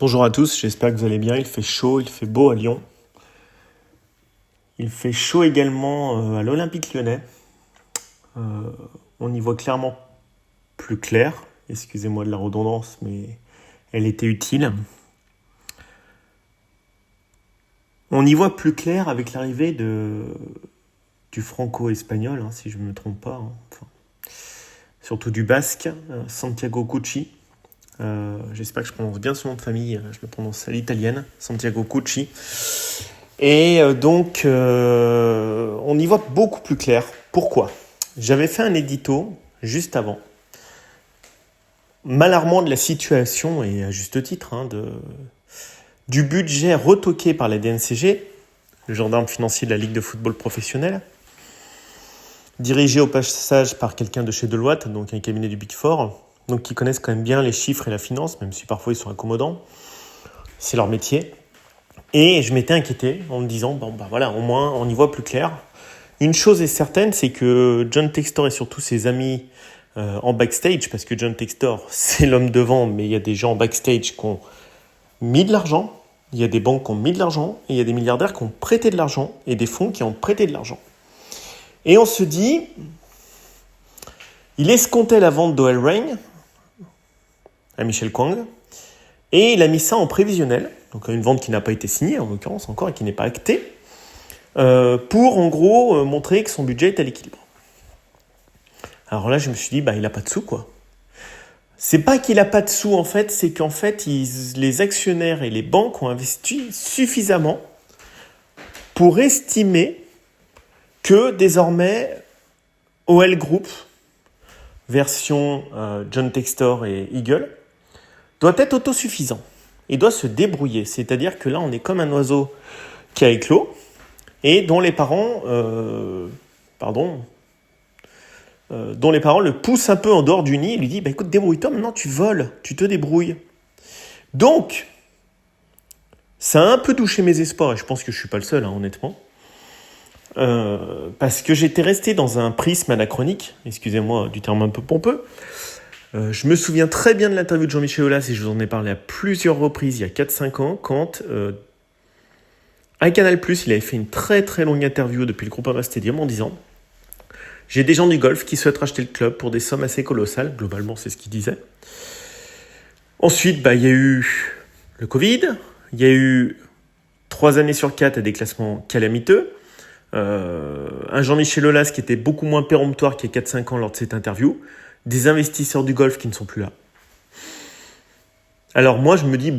Bonjour à tous, j'espère que vous allez bien. Il fait chaud, il fait beau à Lyon. Il fait chaud également à l'Olympique Lyonnais. On y voit clairement plus clair. Excusez-moi de la redondance, mais elle était utile. On y voit plus clair avec l'arrivée du franco-espagnol, si je ne me trompe pas. Enfin, surtout du basque, Santiago Cucci. J'espère que je prononce bien son nom de famille, je le prononce à l'italienne, Santiago Cucci. Et donc, on y voit beaucoup plus clair. Pourquoi ? J'avais fait un édito juste avant, m'alarmant de la situation, et à juste titre, du budget retoqué par la DNCG, le gendarme financier de la Ligue de football professionnel, dirigé au passage par quelqu'un de chez Deloitte, donc un cabinet du Big Four, donc qui connaissent quand même bien les chiffres et la finance, même si parfois ils sont accommodants. C'est leur métier. Et je m'étais inquiété en me disant, voilà, au moins on y voit plus clair. Une chose est certaine, c'est que John Textor et surtout ses amis en backstage, parce que John Textor, c'est l'homme devant, mais il y a des gens en backstage qui ont mis de l'argent, il y a des banques qui ont mis de l'argent, et il y a des milliardaires qui ont prêté de l'argent, et des fonds qui ont prêté de l'argent. Et on se dit, il escomptait la vente d'OL Reign à Michel Kwang, et il a mis ça en prévisionnel, donc une vente qui n'a pas été signée en l'occurrence encore et qui n'est pas actée, pour en gros montrer que son budget est à l'équilibre. Alors là, je me suis dit, il n'a pas de sous, quoi. C'est pas qu'il n'a pas de sous, en fait, c'est qu'en fait, les actionnaires et les banques ont investi suffisamment pour estimer que désormais, OL Group, version John Textor et Eagle, doit être autosuffisant et doit se débrouiller. C'est-à-dire que là, on est comme un oiseau qui a éclos et dont les parents, le poussent un peu en dehors du nid et lui disent écoute, débrouille-toi, maintenant tu voles, tu te débrouilles. Donc, ça a un peu touché mes espoirs et je pense que je ne suis pas le seul, honnêtement. Parce que j'étais resté dans un prisme anachronique, excusez-moi du terme un peu pompeux. Je me souviens très bien de l'interview de Jean-Michel Aulas et je vous en ai parlé à plusieurs reprises il y a 4-5 ans quand à Canal+, il avait fait une très très longue interview depuis le Groupama Stadium en disant « J'ai des gens du golf qui souhaitent racheter le club pour des sommes assez colossales. » Globalement, c'est ce qu'il disait. Ensuite, il y a eu le Covid, il y a eu 3 années sur 4 à des classements calamiteux, un Jean-Michel Aulas qui était beaucoup moins péremptoire qu'il y a 4-5 ans lors de cette interview, des investisseurs du golf qui ne sont plus là. Alors moi, je me dis,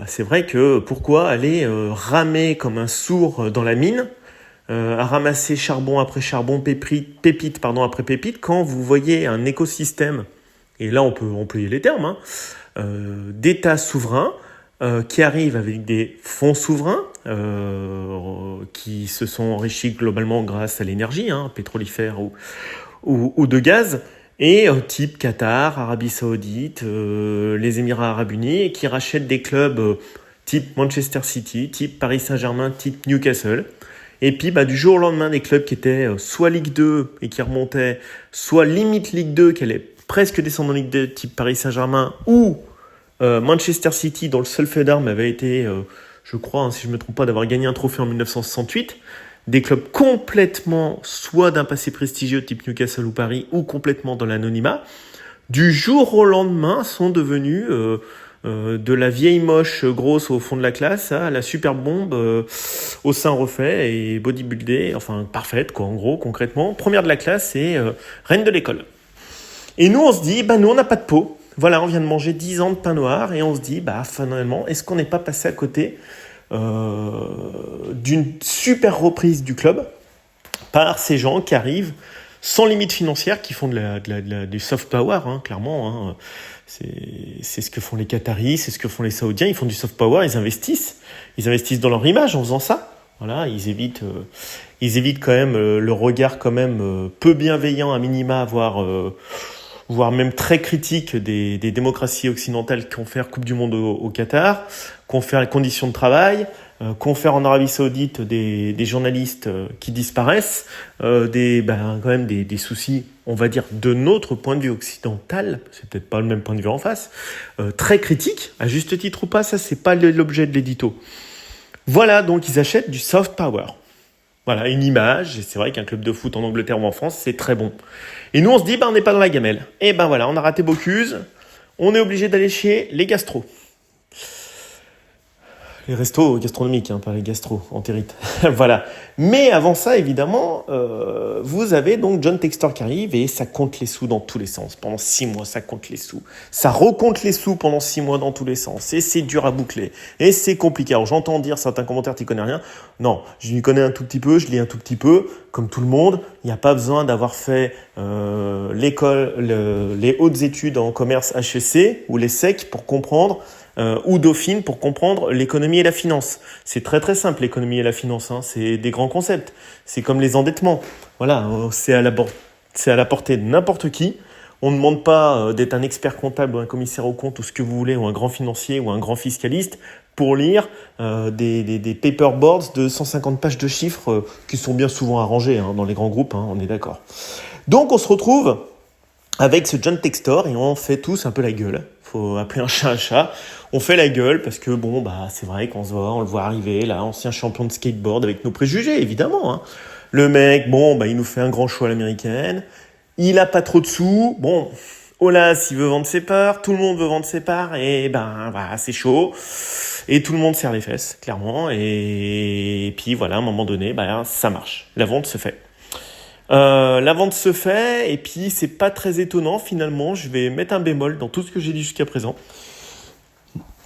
c'est vrai que pourquoi aller ramer comme un sourd dans la mine, à ramasser charbon après charbon, pépite après pépite, quand vous voyez un écosystème, et là on peut employer les termes, d'États souverains qui arrivent avec des fonds souverains qui se sont enrichis globalement grâce à l'énergie, pétrolifère ou de gaz, et type Qatar, Arabie Saoudite, les Émirats Arabes Unis, et qui rachètent des clubs type Manchester City, type Paris Saint-Germain, type Newcastle. Et puis du jour au lendemain, des clubs qui étaient soit Ligue 2 et qui remontaient, soit limite Ligue 2, qui allaient presque descendre en Ligue 2, type Paris Saint-Germain, ou Manchester City, dont le seul fait d'armes avait été, je crois, si je ne me trompe pas, d'avoir gagné un trophée en 1968. Des clubs complètement, soit d'un passé prestigieux type Newcastle ou Paris, ou complètement dans l'anonymat, du jour au lendemain sont devenus de la vieille moche grosse au fond de la classe à la super bombe au sein refait et bodybuildée, parfaite, en gros, concrètement. Première de la classe et reine de l'école. Et nous, on se dit, nous, on n'a pas de peau. Voilà, on vient de manger 10 ans de pain noir et on se dit, finalement, est-ce qu'on n'est pas passé à côté d'une super reprise du club par ces gens qui arrivent sans limite financière, qui font du soft power, clairement. C'est ce que font les Qataris, c'est ce que font les Saoudiens. Ils font du soft power, ils investissent dans leur image en faisant ça. Voilà, ils évitent quand même le regard quand même peu bienveillant à minima, voire même très critique des démocraties occidentales qui ont fait Coupe du Monde au Qatar, qui ont fait les conditions de travail, qui ont fait en Arabie Saoudite des journalistes qui disparaissent, quand même des soucis on va dire de notre point de vue occidental, c'est peut-être pas le même point de vue en face, très critique, à juste titre ou pas, ça c'est pas l'objet de l'édito. Voilà, donc ils achètent du soft power. Voilà, une image, et c'est vrai qu'un club de foot en Angleterre ou en France, c'est très bon. Et nous on se dit, on n'est pas dans la gamelle. Et voilà, on a raté Bocuse, on est obligé d'aller chez les gastros. Les restos gastronomiques, pas les gastro, entérite. Voilà. Mais avant ça, évidemment, vous avez donc John Textor qui arrive et ça compte les sous dans tous les sens. Pendant 6 mois, ça compte les sous. Ça recompte les sous pendant 6 mois dans tous les sens. Et c'est dur à boucler. Et c'est compliqué. Alors j'entends dire certains commentaires, tu connais rien. Non, je m'y connais un tout petit peu, je lis un tout petit peu. Comme tout le monde, il n'y a pas besoin d'avoir fait l'école, les hautes études en commerce HEC ou les SEC pour comprendre ou Dauphine pour comprendre l'économie et la finance. C'est très très simple l'économie et la finance, c'est des grands concepts. C'est comme les endettements. Voilà, c'est à la portée de n'importe qui. On ne demande pas d'être un expert comptable ou un commissaire aux comptes ou ce que vous voulez, ou un grand financier ou un grand fiscaliste pour lire des paperboards de 150 pages de chiffres qui sont bien souvent arrangés dans les grands groupes, on est d'accord. Donc on se retrouve avec ce John Textor et on fait tous un peu la gueule. Faut appeler un chat un chat. On fait la gueule parce que c'est vrai qu'on on le voit arriver là, ancien champion de skateboard avec nos préjugés évidemment. Le mec, il nous fait un grand show à l'américaine. Il a pas trop de sous. Olas, il veut vendre ses parts. Tout le monde veut vendre ses parts et c'est chaud. Et tout le monde serre les fesses, clairement. Et puis voilà, à un moment donné, ça marche. La vente se fait. Et puis c'est pas très étonnant finalement, je vais mettre un bémol dans tout ce que j'ai dit jusqu'à présent.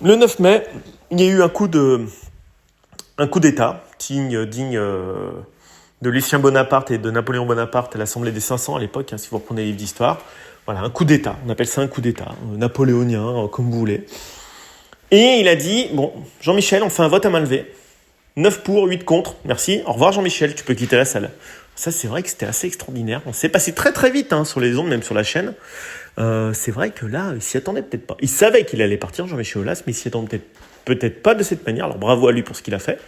Le 9 mai, il y a eu un coup d'État digne de Lucien Bonaparte et de Napoléon Bonaparte à l'Assemblée des 500 à l'époque, si vous reprenez les livres d'histoire. Voilà, un coup d'État, on appelle ça un coup d'État, napoléonien, comme vous voulez. Et il a dit, Jean-Michel, on fait un vote à main levée. 9 pour, 8 contre, merci, au revoir Jean-Michel, tu peux quitter la salle. Ça, c'est vrai que c'était assez extraordinaire. On s'est passé très très vite sur les ondes, même sur la chaîne. C'est vrai que là, il s'y attendait peut-être pas. Il savait qu'il allait partir, Jean-Michel Aulas, mais il s'y attendait peut-être pas de cette manière. Alors bravo à lui pour ce qu'il a fait.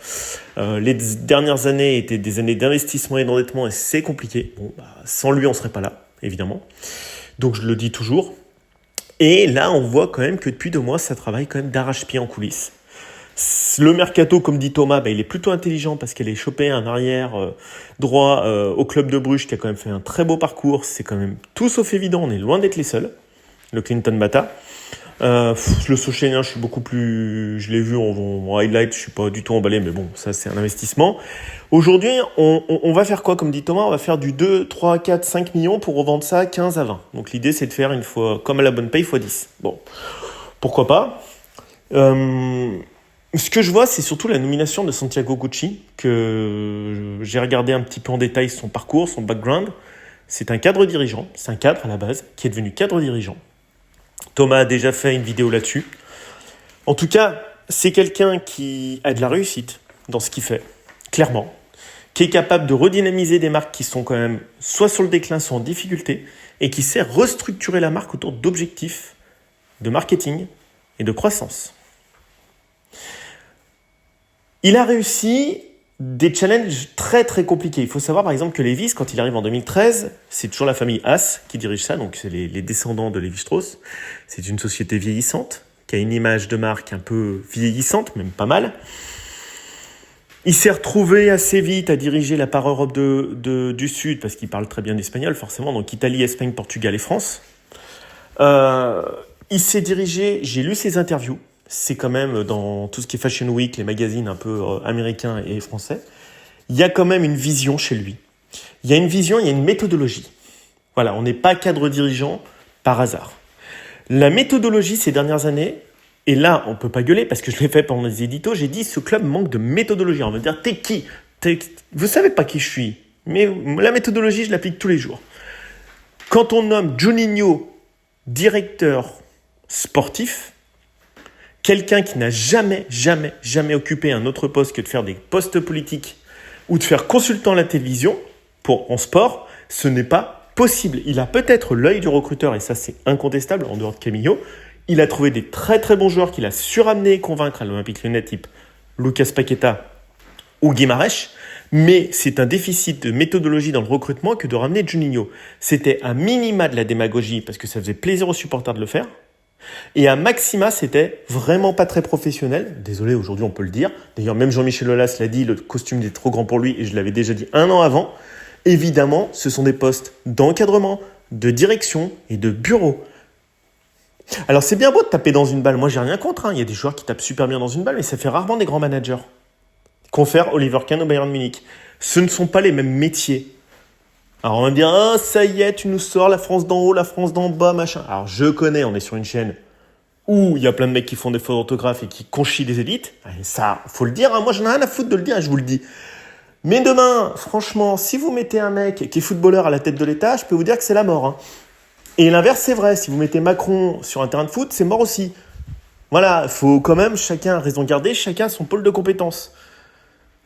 Les dernières années étaient des années d'investissement et d'endettement et c'est compliqué. Sans lui, on serait pas là, évidemment. Donc je le dis toujours. Et là, on voit quand même que depuis 2 mois, ça travaille quand même d'arrache-pied en coulisses. Le mercato, comme dit Thomas, il est plutôt intelligent parce qu'elle est chopé un arrière droit au club de Bruges qui a quand même fait un très beau parcours. C'est quand même tout sauf évident, on est loin d'être les seuls. Le Clinton Bata. Le Sochénien, je l'ai vu en highlight, je suis pas du tout emballé, mais ça c'est un investissement. Aujourd'hui, on va faire quoi, comme dit Thomas? On va faire du 2, 3, 4, 5 millions pour revendre ça 15 à 20. Donc l'idée c'est de faire une fois, comme à la bonne paye, fois 10. Pourquoi pas. Ce que je vois, c'est surtout la nomination de Santiago Gucci, que j'ai regardé un petit peu en détail son parcours, son background. C'est un cadre dirigeant, c'est un cadre à la base, qui est devenu cadre dirigeant. Thomas a déjà fait une vidéo là-dessus. En tout cas, c'est quelqu'un qui a de la réussite dans ce qu'il fait, clairement, qui est capable de redynamiser des marques qui sont quand même soit sur le déclin, soit en difficulté, et qui sait restructurer la marque autour d'objectifs de marketing et de croissance. Il a réussi des challenges très très compliqués. Il faut savoir par exemple que Levi's, quand il arrive en 2013, c'est toujours la famille Haas qui dirige ça, donc c'est les descendants de Lévi-Strauss. C'est une société vieillissante, qui a une image de marque un peu vieillissante, même pas mal. Il s'est retrouvé assez vite à diriger la part Europe du Sud, parce qu'il parle très bien l'espagnol forcément, donc Italie, Espagne, Portugal et France. Il s'est dirigé, j'ai lu ses interviews, c'est quand même dans tout ce qui est Fashion Week, les magazines un peu américains et français, il y a quand même une vision chez lui. Il y a une vision, il y a une méthodologie. Voilà, on n'est pas cadre dirigeant par hasard. La méthodologie ces dernières années, et là on peut pas gueuler parce que je l'ai fait pendant les éditos, j'ai dit ce club manque de méthodologie. On va me dire t'es qui? Vous savez pas qui je suis, mais la méthodologie je l'applique tous les jours. Quand on nomme Juninho directeur sportif, quelqu'un qui n'a jamais occupé un autre poste que de faire des postes politiques ou de faire consultant à la télévision en sport, ce n'est pas possible. Il a peut-être l'œil du recruteur, et ça c'est incontestable, en dehors de Camillo. Il a trouvé des très très bons joueurs qu'il a su ramener et convaincre à l'Olympique Lyonnais, type Lucas Paqueta ou Guimarães. Mais c'est un déficit de méthodologie dans le recrutement que de ramener Juninho. C'était à minima de la démagogie parce que ça faisait plaisir aux supporters de le faire. Et à maxima, c'était vraiment pas très professionnel. Désolé, aujourd'hui on peut le dire. D'ailleurs, même Jean-Michel Aulas l'a dit, le costume est trop grand pour lui et je l'avais déjà dit 1 an avant. Évidemment, ce sont des postes d'encadrement, de direction et de bureau. Alors c'est bien beau de taper dans une balle, moi j'ai rien contre, hein. Il y a des joueurs qui tapent super bien dans une balle, mais ça fait rarement des grands managers. Confère Oliver Kahn au Bayern Munich. Ce ne sont pas les mêmes métiers. Alors on va me dire, ah ça y est, tu nous sors la France d'en haut, la France d'en bas, machin. Alors je connais, on est sur une chaîne où il y a plein de mecs qui font des fautes d'orthographe et qui conchient des élites. Et ça, faut le dire, hein. Moi j'en ai rien à foutre de le dire, je vous le dis. Mais demain, franchement, si vous mettez un mec qui est footballeur à la tête de l'État, je peux vous dire que c'est la mort, hein. Et l'inverse, c'est vrai. Si vous mettez Macron sur un terrain de foot, c'est mort aussi. Voilà, il faut quand même, chacun a raison garder, chacun a son pôle de compétences.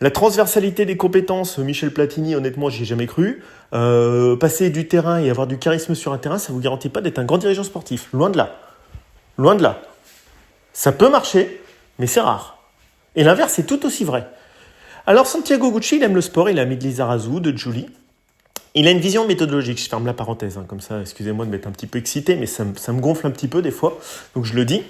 La transversalité des compétences, Michel Platini, honnêtement, j'y ai jamais cru. Passer du terrain et avoir du charisme sur un terrain, ça ne vous garantit pas d'être un grand dirigeant sportif. Loin de là. Loin de là. Ça peut marcher, mais c'est rare. Et l'inverse est tout aussi vrai. Alors, Santiago Gucci, il aime le sport, il a mis de Lizarazu, de Julie. Il a une vision méthodologique, je ferme la parenthèse, hein, comme ça, excusez-moi de m'être un petit peu excité, mais ça me gonfle un petit peu des fois, donc je le dis.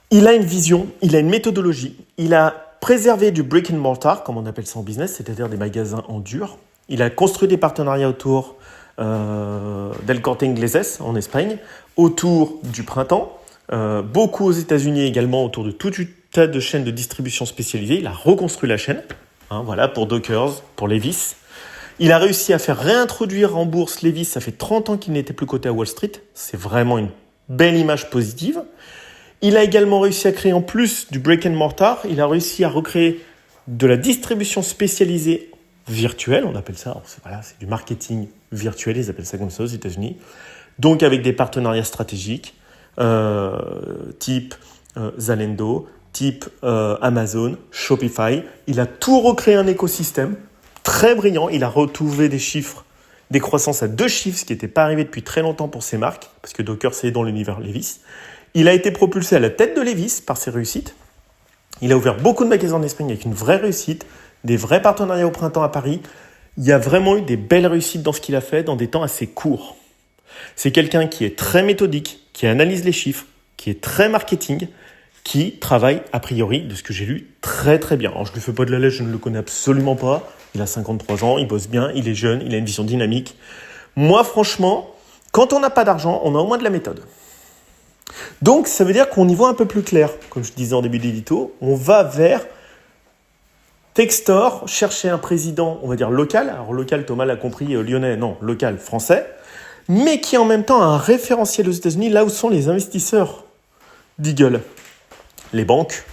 Il a une vision, il a une méthodologie, il a préservé du brick and mortar, comme on appelle ça en business, c'est-à-dire des magasins en dur. Il a construit des partenariats autour d'El Corte Inglés en Espagne, autour du printemps, beaucoup aux États-Unis également, autour de tout un tas de chaînes de distribution spécialisées. Il a reconstruit la chaîne, hein, voilà, pour Dockers, pour Levi's. Il a réussi à faire réintroduire en bourse Levi's. Ça fait 30 ans qu'il n'était plus coté à Wall Street. C'est vraiment une belle image positive. Il a également réussi à créer, en plus du brick and mortar, il a réussi à recréer de la distribution spécialisée virtuelle. On appelle ça, c'est du marketing virtuel, ils appellent ça comme ça aux États-Unis. Donc avec des partenariats stratégiques, type Zalando, type Amazon, Shopify. Il a tout recréé un écosystème très brillant. Il a retrouvé des chiffres, des croissances à 2 chiffres, ce qui n'était pas arrivé depuis très longtemps pour ces marques, parce que Docker, c'est dans l'univers Levi's. Il a été propulsé à la tête de Levi's par ses réussites. Il a ouvert beaucoup de magasins en Espagne avec une vraie réussite, des vrais partenariats au printemps à Paris. Il y a vraiment eu des belles réussites dans ce qu'il a fait dans des temps assez courts. C'est quelqu'un qui est très méthodique, qui analyse les chiffres, qui est très marketing, qui travaille, a priori, de ce que j'ai lu, très très bien. Alors je ne lui fais pas de la lèche, je ne le connais absolument pas. Il a 53 ans, il bosse bien, il est jeune, il a une vision dynamique. Moi, franchement, quand on n'a pas d'argent, on a au moins de la méthode. Donc, ça veut dire qu'on y voit un peu plus clair. Comme je disais en début d'édito, on va vers Textor, chercher un président, on va dire local. Alors local, Thomas l'a compris, lyonnais, non, local, français. Mais qui en même temps a un référentiel aux États-Unis, là où sont les investisseurs d'Eagle. Les banques,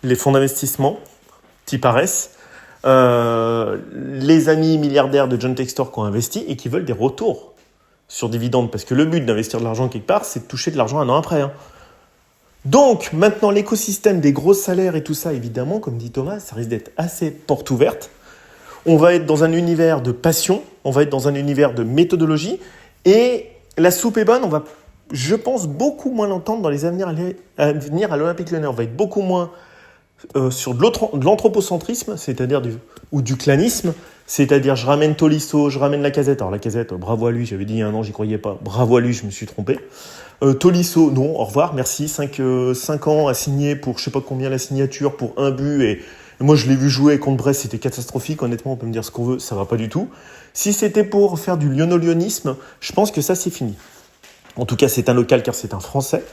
les fonds d'investissement, type Ares, les amis milliardaires de John Textor qui ont investi et qui veulent des retours sur dividendes. Parce que le but d'investir de l'argent quelque part, c'est de toucher de l'argent un an après. Hein. Donc, maintenant, l'écosystème des gros salaires et tout ça, évidemment, comme dit Thomas, ça risque d'être assez porte ouverte. On va être dans un univers de passion, on va être dans un univers de méthodologie. Et la soupe est bonne, on va, je pense, beaucoup moins l'entendre dans les années à venir à l'Olympique Lyonnais. On va être beaucoup moins sur de l'anthropocentrisme, c'est-à-dire du clanisme, c'est-à-dire je ramène Tolisso, je ramène Lacazette. Alors Lacazette, bravo à lui, j'avais dit il y a un an, j'y croyais pas. Bravo à lui, je me suis trompé. Tolisso, non, au revoir, merci. 5 ans à signer pour je sais pas combien la signature, pour un but. Et moi, je l'ai vu jouer contre Brest, c'était catastrophique. Honnêtement, on peut me dire ce qu'on veut, ça va pas du tout. Si c'était pour faire du lyonno-lyonisme, je pense que ça, c'est fini. En tout cas, c'est un local car c'est un Français.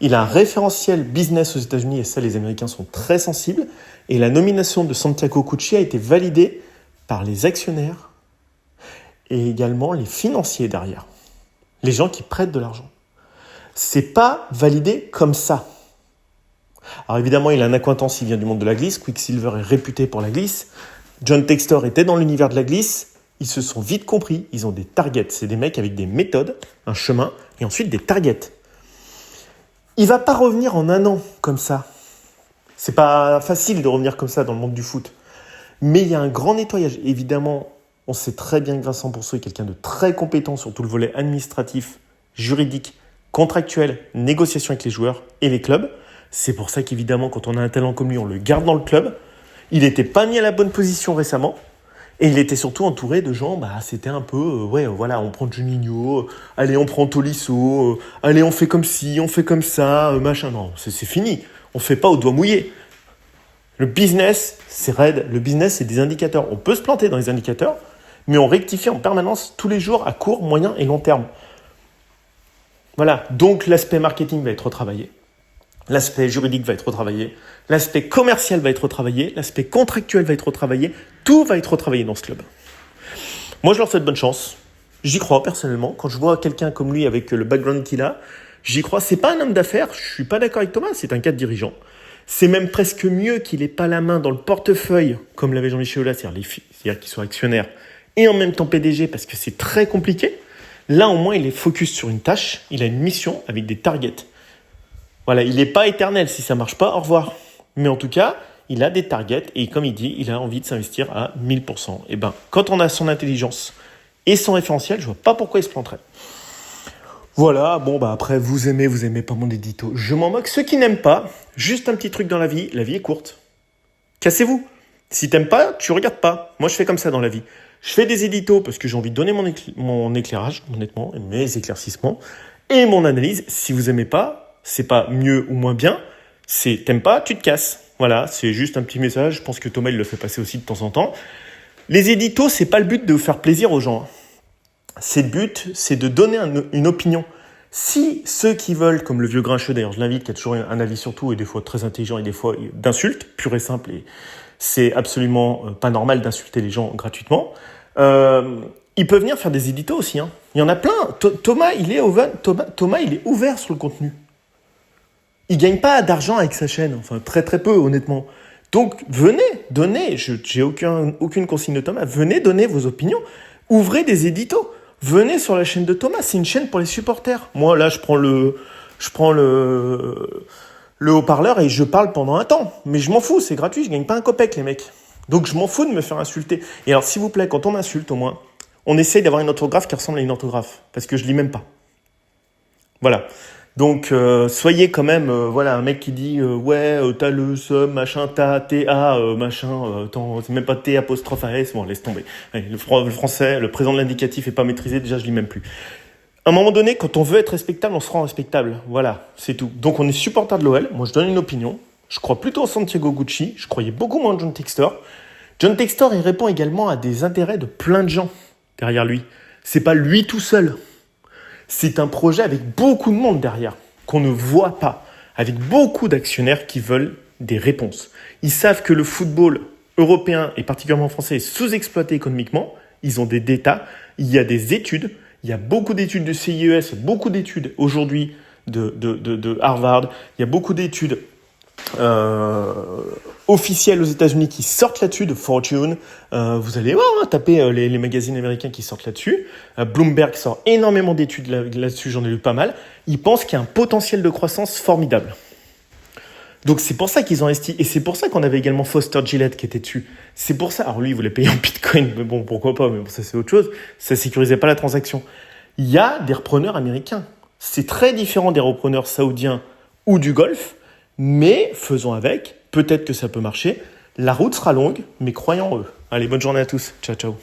Il a un référentiel business aux États-Unis et ça, les Américains sont très sensibles. Et la nomination de Santiago Gucci a été validée par les actionnaires et également les financiers derrière. Les gens qui prêtent de l'argent. C'est pas validé comme ça. Alors évidemment, il a un accointance, il vient du monde de la glisse. Quicksilver est réputé pour la glisse. John Textor était dans l'univers de la glisse. Ils se sont vite compris. Ils ont des targets. C'est des mecs avec des méthodes, un chemin et ensuite des targets. Il va pas revenir en un an comme ça. C'est pas facile de revenir comme ça dans le monde du foot. Mais il y a un grand nettoyage. Évidemment, on sait très bien que Vincent Bourseau est quelqu'un de très compétent sur tout le volet administratif, juridique, contractuel, négociation avec les joueurs et les clubs. C'est pour ça qu'évidemment, quand on a un talent comme lui, on le garde dans le club. Il n'était pas mis à la bonne position récemment. Et il était surtout entouré de gens, c'était un peu, on prend Juninho, allez, on prend Tolisso, allez, on fait comme ci, on fait comme ça, machin. Non, c'est fini. On fait pas au doigt mouillé. Le business, c'est raide. Le business, c'est des indicateurs. On peut se planter dans les indicateurs, mais on rectifie en permanence tous les jours à court, moyen et long terme. Voilà. Donc, l'aspect marketing va être retravaillé. L'aspect juridique va être retravaillé. L'aspect commercial va être retravaillé. L'aspect contractuel va être retravaillé. Tout va être retravaillé dans ce club. Moi, je leur souhaite bonne chance. J'y crois personnellement. Quand je vois quelqu'un comme lui avec le background qu'il a, j'y crois. C'est pas un homme d'affaires. Je suis pas d'accord avec Thomas. C'est un cadre dirigeant. C'est même presque mieux qu'il n'ait pas la main dans le portefeuille, comme l'avait Jean-Michel Aulas, c'est-à-dire qu'il soit actionnaire et en même temps PDG, parce que c'est très compliqué. Là, au moins, il est focus sur une tâche. Il a une mission avec des targets. Voilà, il n'est pas éternel. Si ça ne marche pas, au revoir. Mais en tout cas, il a des targets et comme il dit, il a envie de s'investir à 1000%. Et quand on a son intelligence et son référentiel, je ne vois pas pourquoi il se planterait. Voilà, après, vous aimez pas mon édito. Je m'en moque. Ceux qui n'aiment pas, juste un petit truc dans la vie est courte. Cassez-vous. Si t'aimes pas, tu regardes pas. Moi, je fais comme ça dans la vie. Je fais des éditos parce que j'ai envie de donner mon éclairage, honnêtement, mes éclaircissements et mon analyse. Si vous aimez pas, c'est pas mieux ou moins bien. C'est t'aimes pas, tu te casses. Voilà, c'est juste un petit message. Je pense que Thomas, il le fait passer aussi de temps en temps. Les éditos, c'est pas le but de vous faire plaisir aux gens. C'est le but, c'est de donner une opinion. Si ceux qui veulent, comme le vieux grincheux d'ailleurs, je l'invite, qui a toujours un avis sur tout et des fois très intelligent et des fois d'insultes, pur et simple, et c'est absolument pas normal d'insulter les gens gratuitement, ils peuvent venir faire des éditos aussi. Hein. Il y en a plein. Thomas, il est ouvert sur le contenu. Il gagne pas d'argent avec sa chaîne, enfin très très peu honnêtement. Donc venez, donnez, j'ai aucune consigne de Thomas, venez donner vos opinions, ouvrez des éditos. Venez sur la chaîne de Thomas, c'est une chaîne pour les supporters. Moi, là, je prends le haut-parleur et je parle pendant un temps. Mais je m'en fous, c'est gratuit, je gagne pas un copec, les mecs. Donc, je m'en fous de me faire insulter. Et alors, s'il vous plaît, quand on m'insulte, au moins, on essaye d'avoir une orthographe qui ressemble à une orthographe. Parce que je lis même pas. Voilà. Donc, soyez quand même, un mec qui dit, t'as le seum, machin, t'as, T-A, machin, attends, c'est même pas T apostrophe A-S, bon, laisse tomber. Allez, le français, le présent de l'indicatif est pas maîtrisé, déjà, je lis même plus. À un moment donné, quand on veut être respectable, on se rend respectable. Voilà, c'est tout. Donc, on est supporter de l'OL. Moi, je donne une opinion. Je crois plutôt en Santiago Gucci. Je croyais beaucoup moins en John Textor. John Textor, il répond également à des intérêts de plein de gens derrière lui. C'est pas lui tout seul. C'est un projet avec beaucoup de monde derrière, qu'on ne voit pas, avec beaucoup d'actionnaires qui veulent des réponses. Ils savent que le football européen, et particulièrement français, est sous-exploité économiquement. Ils ont des data, il y a des études, il y a beaucoup d'études de CIES, beaucoup d'études aujourd'hui de Harvard, il y a beaucoup d'études officielles aux États-Unis qui sortent là-dessus, de Fortune. Vous allez voir, taper les magazines américains qui sortent là-dessus. Bloomberg sort énormément d'études là-dessus, j'en ai lu pas mal. Ils pensent qu'il y a un potentiel de croissance formidable. Donc c'est pour ça qu'ils ont investi. Et c'est pour ça qu'on avait également Foster Gillette qui était dessus. C'est pour ça. Alors lui, il voulait payer en Bitcoin, mais bon, pourquoi pas, mais bon, ça c'est autre chose. Ça sécurisait pas la transaction. Il y a des repreneurs américains. C'est très différent des repreneurs saoudiens ou du Golfe. Mais faisons avec, peut-être que ça peut marcher. La route sera longue, mais croyons en eux. Allez, bonne journée à tous. Ciao, ciao.